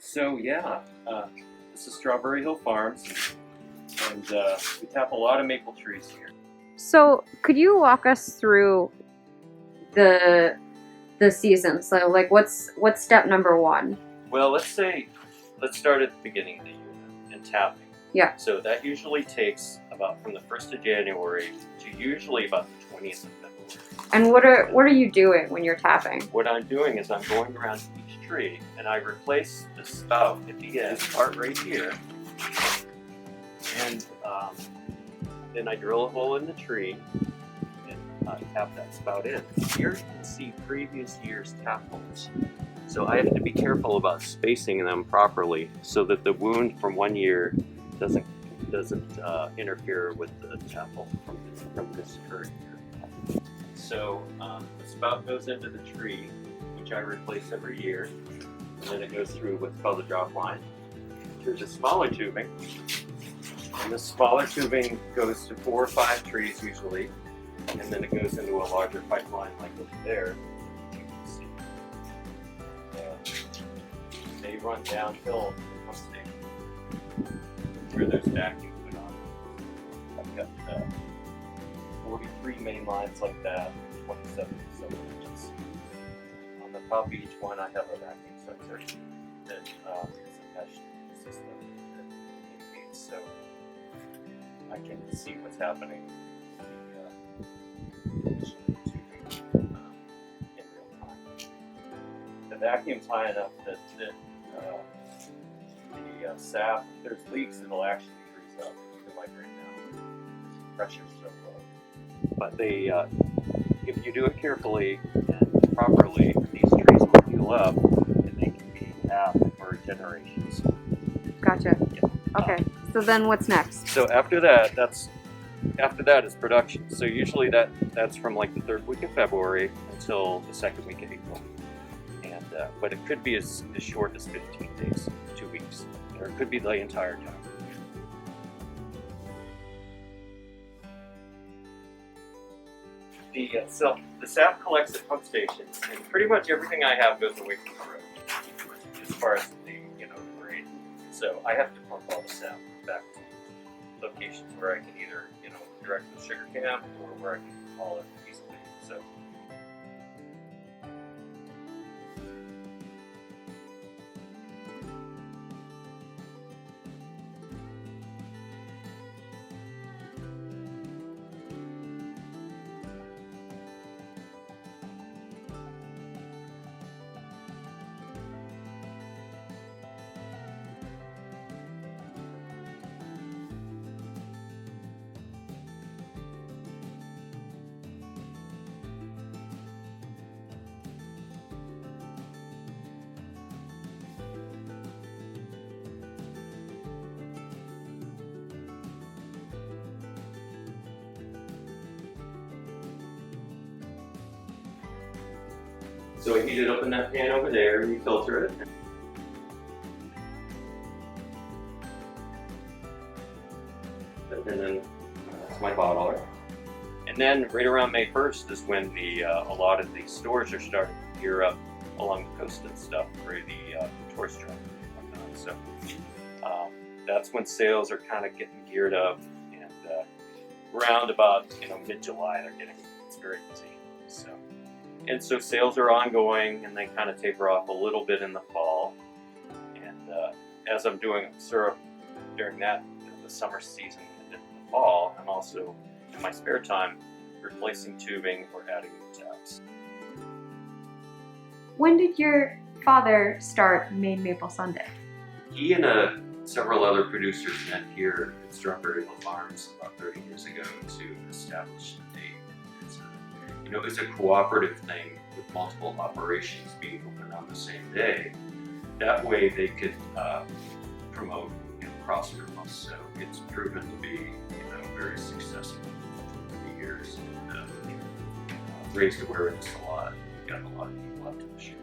So yeah, this is Strawberry Hill Farms, and we tap a lot of maple trees here. So could you walk us through the season? So like what's step number one? Well, let's start at the beginning of the year and tapping. Yeah. So that usually takes about from the 1st of January to usually about the 20th of February. And what are you doing when you're tapping? What I'm doing is I'm going around each tree and I replace the spout at the end, this part right here, and then I drill a hole in the tree and tap that spout in. Here you can see previous year's tap holes. So I have to be careful about spacing them properly so that the wound from one year doesn't interfere with the tap hole from this current year. So the spout goes into the tree, which I replace every year, and then it goes through what's called the drop line. There's a smaller tubing, and the smaller tubing goes to 4 or 5 trees usually, and then it goes into a larger pipeline like over there. You can see. They run downhill to the pump station where there's vacuum put on. I've got 43 main lines like that, 27 inches. On the top of each one, I have a vacuum sensor that is a mesh system that indicates, so I can see what's happening in the tubing in real time. The vacuum's high enough that the sap, if there's leaks, it'll actually freeze up, even like right now. Pressure's so low. But if you do it carefully and properly, these trees will heal up and they can be tapped for generations. Gotcha. Yeah. Okay. So then what's next? So after that is production. So usually that's from like the 3rd week of February until the 2nd week of April. And but it could be as short as 15 days, 2 weeks, or it could be the entire time. The sap collects at pump stations, and pretty much everything I have goes away from the road as far as the grade. So I have to pump all the sap back to locations where I can either direct the sugar camp or where I can haul it easily. So. So I heat it up in that pan over there, and you filter it. And then that's my bottler. And then right around May 1st is when a lot of these stores are starting to gear up along the coast and stuff for the tourist traffic and whatnot. So that's when sales are kind of getting geared up, and around about mid-July it's very busy. And so sales are ongoing, and they kind of taper off a little bit in the fall. And as I'm doing syrup during the summer season and in the fall, I'm also, in my spare time, replacing tubing or adding new taps. When did your father start Maine Maple Sundae? He and several other producers met here at Strawberry Hill Farms about 30 years ago to establish it's a cooperative thing with multiple operations being open on the same day. That way they could promote cross promote. So it's proven to be very successful over the years, and raised awareness a lot. Got a lot of people out to the show.